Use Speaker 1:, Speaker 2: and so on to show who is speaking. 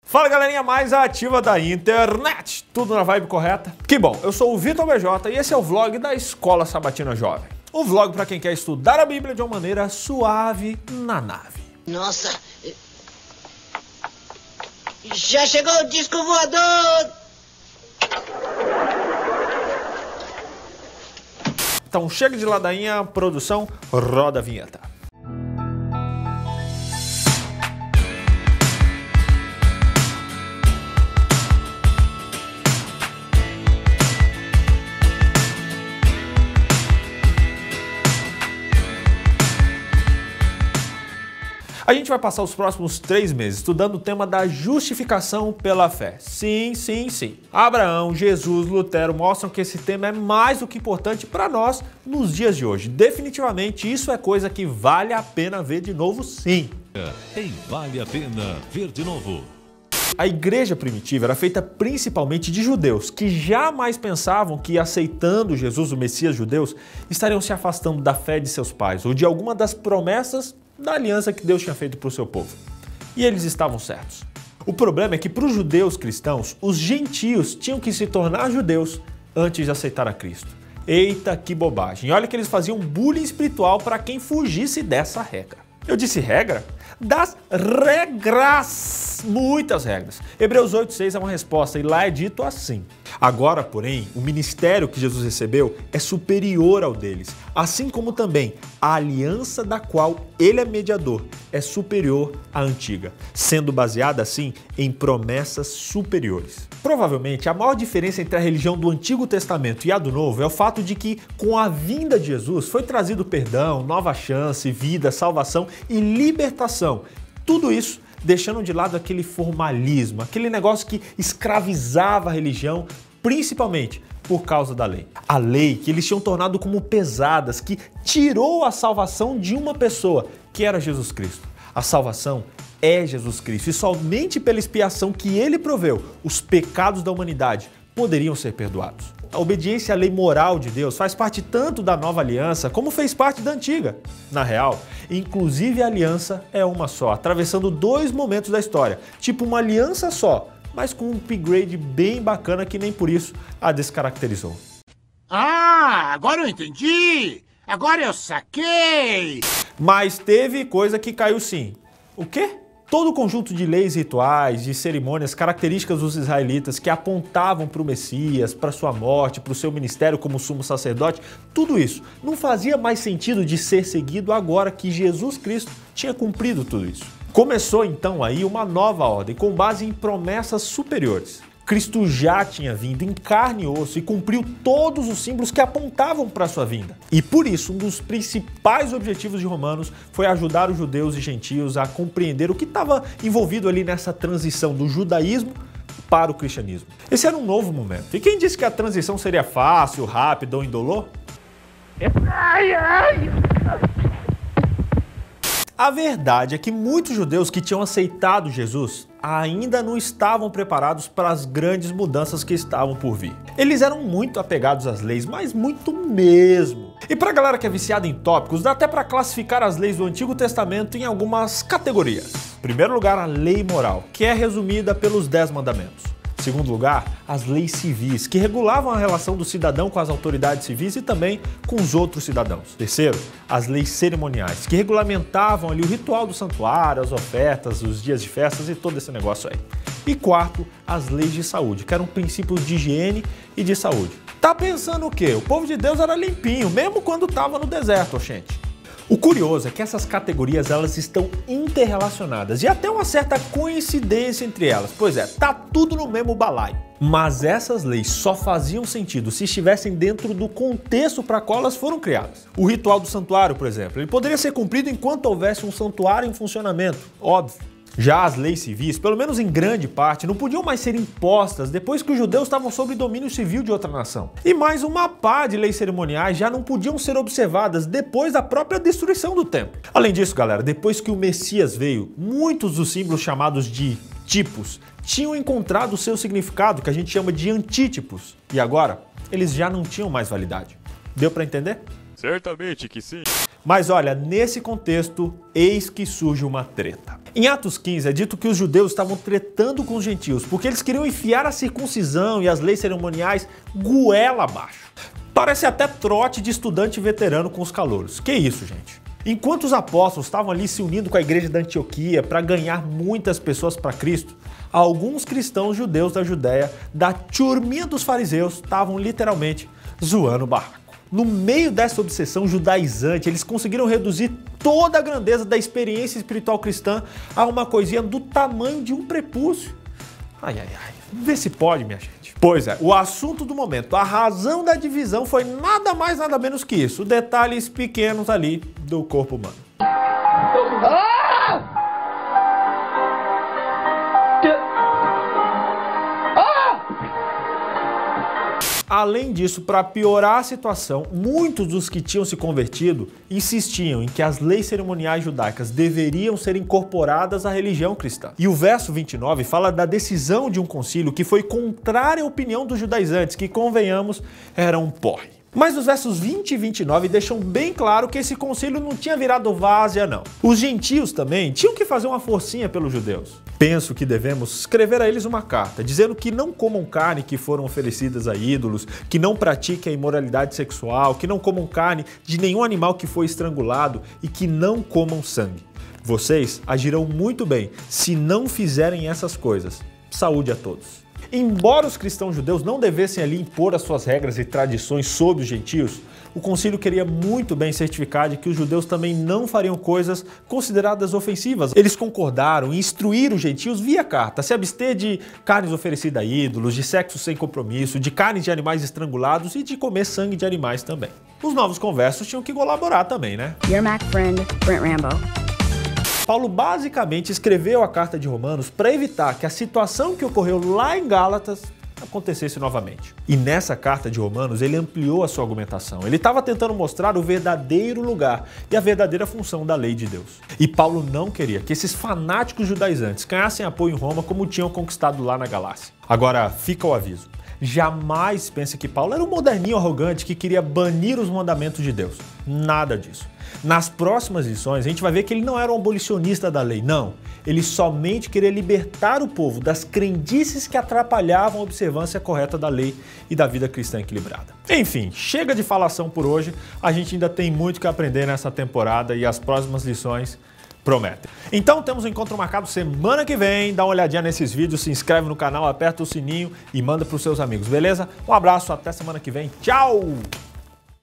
Speaker 1: Fala galerinha mais ativa da internet, tudo na vibe correta? Que bom, eu sou o Vitor BJ e esse é o vlog da Escola Sabatina Jovem. Um vlog para quem quer estudar a Bíblia de uma maneira suave na nave.
Speaker 2: Nossa, já chegou o disco voador!
Speaker 1: Então chega de ladainha, produção, roda a vinheta. A gente vai passar os próximos 3 meses estudando o tema da justificação pela fé. Sim. Abraão, Jesus, Lutero mostram que esse tema é mais do que importante para nós nos dias de hoje. Definitivamente isso é coisa que vale a pena ver de novo, sim.
Speaker 3: Vale a pena ver de novo.
Speaker 1: A igreja primitiva era feita principalmente de judeus, que jamais pensavam que, aceitando Jesus, o Messias judeus, estariam se afastando da fé de seus pais ou de alguma das promessas da aliança que Deus tinha feito para o seu povo. E eles estavam certos. O problema é que para os judeus cristãos, os gentios tinham que se tornar judeus antes de aceitar a Cristo. Eita, que bobagem. E olha que eles faziam bullying espiritual para quem fugisse dessa regra. Eu disse regra? Das regras! Muitas regras. Hebreus 8,6 é uma resposta e lá é dito assim. Agora, porém, o ministério que Jesus recebeu é superior ao deles, assim como também a aliança da qual ele é mediador é superior à antiga, sendo baseada assim em promessas superiores. Provavelmente a maior diferença entre a religião do Antigo Testamento e a do Novo é o fato de que com a vinda de Jesus foi trazido perdão, nova chance, vida, salvação e libertação. Tudo isso deixando de lado aquele formalismo, aquele negócio que escravizava a religião, principalmente por causa da lei. A lei que eles tinham tornado como pesadas, que tirou a salvação de uma pessoa, que era Jesus Cristo. A salvação é Jesus Cristo e somente pela expiação que ele proveu, os pecados da humanidade poderiam ser perdoados. A obediência à lei moral de Deus faz parte tanto da nova aliança como fez parte da antiga. Na real, inclusive a aliança é uma só, atravessando 2 momentos da história, tipo uma aliança só, mas com um upgrade bem bacana que nem por isso a descaracterizou.
Speaker 4: Ah, agora eu entendi! Agora eu saquei!
Speaker 1: Mas teve coisa que caiu sim. O quê? Todo o conjunto de leis, rituais, de cerimônias características dos israelitas que apontavam para o Messias, para sua morte, para o seu ministério como sumo sacerdote, tudo isso não fazia mais sentido de ser seguido agora que Jesus Cristo tinha cumprido tudo isso. Começou então aí uma nova ordem com base em promessas superiores. Cristo já tinha vindo em carne e osso e cumpriu todos os símbolos que apontavam para a sua vinda. E por isso, um dos principais objetivos de Romanos foi ajudar os judeus e gentios a compreender o que estava envolvido ali nessa transição do judaísmo para o cristianismo. Esse era um novo momento. E quem disse que a transição seria fácil, rápida ou indolor? A verdade é que muitos judeus que tinham aceitado Jesus ainda não estavam preparados para as grandes mudanças que estavam por vir. Eles eram muito apegados às leis, mas muito mesmo. E para a galera que é viciada em tópicos, dá até para classificar as leis do Antigo Testamento em algumas categorias. Em primeiro lugar, a lei moral, que é resumida pelos 10 mandamentos. Em segundo lugar, as leis civis, que regulavam a relação do cidadão com as autoridades civis e também com os outros cidadãos. Terceiro, as leis cerimoniais, que regulamentavam ali o ritual do santuário, as ofertas, os dias de festas e todo esse negócio aí. E quarto, as leis de saúde, que eram princípios de higiene e de saúde. Tá pensando o quê? O povo de Deus era limpinho, mesmo quando estava no deserto, gente. O curioso é que essas categorias elas estão interrelacionadas e até uma certa coincidência entre elas. Pois é, tá tudo no mesmo balaio. Mas essas leis só faziam sentido se estivessem dentro do contexto para qual elas foram criadas. O ritual do santuário, por exemplo, ele poderia ser cumprido enquanto houvesse um santuário em funcionamento, óbvio. Já as leis civis, pelo menos em grande parte, não podiam mais ser impostas depois que os judeus estavam sob domínio civil de outra nação. E mais uma pá de leis cerimoniais já não podiam ser observadas depois da própria destruição do templo. Além disso, galera, depois que o Messias veio, muitos dos símbolos chamados de tipos tinham encontrado o seu significado, que a gente chama de antítipos. E agora, eles já não tinham mais validade. Deu para entender?
Speaker 3: Certamente que sim.
Speaker 1: Mas olha, nesse contexto, eis que surge uma treta. Em Atos 15 é dito que os judeus estavam tretando com os gentios, porque eles queriam enfiar a circuncisão e as leis cerimoniais goela abaixo. Parece até trote de estudante veterano com os calouros. Que isso, gente? Enquanto os apóstolos estavam ali se unindo com a igreja da Antioquia para ganhar muitas pessoas para Cristo, alguns cristãos judeus da Judéia, da turminha dos fariseus, estavam literalmente zoando o barraco. No meio dessa obsessão judaizante, eles conseguiram reduzir toda a grandeza da experiência espiritual cristã a uma coisinha do tamanho de um prepúcio. Ai, ai, ai. Vê se pode, minha gente. Pois é, o assunto do momento, a razão da divisão foi nada mais, nada menos que isso. Detalhes pequenos ali do corpo humano. Além disso, para piorar a situação, muitos dos que tinham se convertido insistiam em que as leis cerimoniais judaicas deveriam ser incorporadas à religião cristã. E o verso 29 fala da decisão de um concílio que foi contrária à opinião dos judaizantes, que, convenhamos, era um porre. Mas os versos 20 e 29 deixam bem claro que esse concílio não tinha virado várzea, não. Os gentios também tinham que fazer uma forcinha pelos judeus. Penso que devemos escrever a eles uma carta, dizendo que não comam carne que foram oferecidas a ídolos, que não pratiquem a imoralidade sexual, que não comam carne de nenhum animal que foi estrangulado e que não comam sangue. Vocês agirão muito bem se não fizerem essas coisas. Saúde a todos. Embora os cristãos judeus não devessem ali impor as suas regras e tradições sobre os gentios, o concílio queria muito bem certificar de que os judeus também não fariam coisas consideradas ofensivas. Eles concordaram em instruir os gentios via carta, se abster de carnes oferecidas a ídolos, de sexo sem compromisso, de carnes de animais estrangulados e de comer sangue de animais também. Os novos conversos tinham que colaborar também, né?
Speaker 5: Your Mac friend, Brent Rambo.
Speaker 1: Paulo basicamente escreveu a carta de Romanos para evitar que a situação que ocorreu lá em Gálatas acontecesse novamente. E nessa carta de Romanos ele ampliou a sua argumentação. Ele estava tentando mostrar o verdadeiro lugar e a verdadeira função da lei de Deus. E Paulo não queria que esses fanáticos judaizantes ganhassem apoio em Roma como tinham conquistado lá na Galácia. Agora fica o aviso. Jamais pense que Paulo era um moderninho arrogante que queria banir os mandamentos de Deus. Nada disso. Nas próximas lições, a gente vai ver que ele não era um abolicionista da lei, não. Ele somente queria libertar o povo das crendices que atrapalhavam a observância correta da lei e da vida cristã equilibrada. Enfim, chega de falação por hoje. A gente ainda tem muito que aprender nessa temporada e as próximas lições prometem. Então temos um encontro marcado semana que vem. Dá uma olhadinha nesses vídeos, se inscreve no canal, aperta o sininho e manda para os seus amigos, beleza? Um abraço, até semana que vem. Tchau!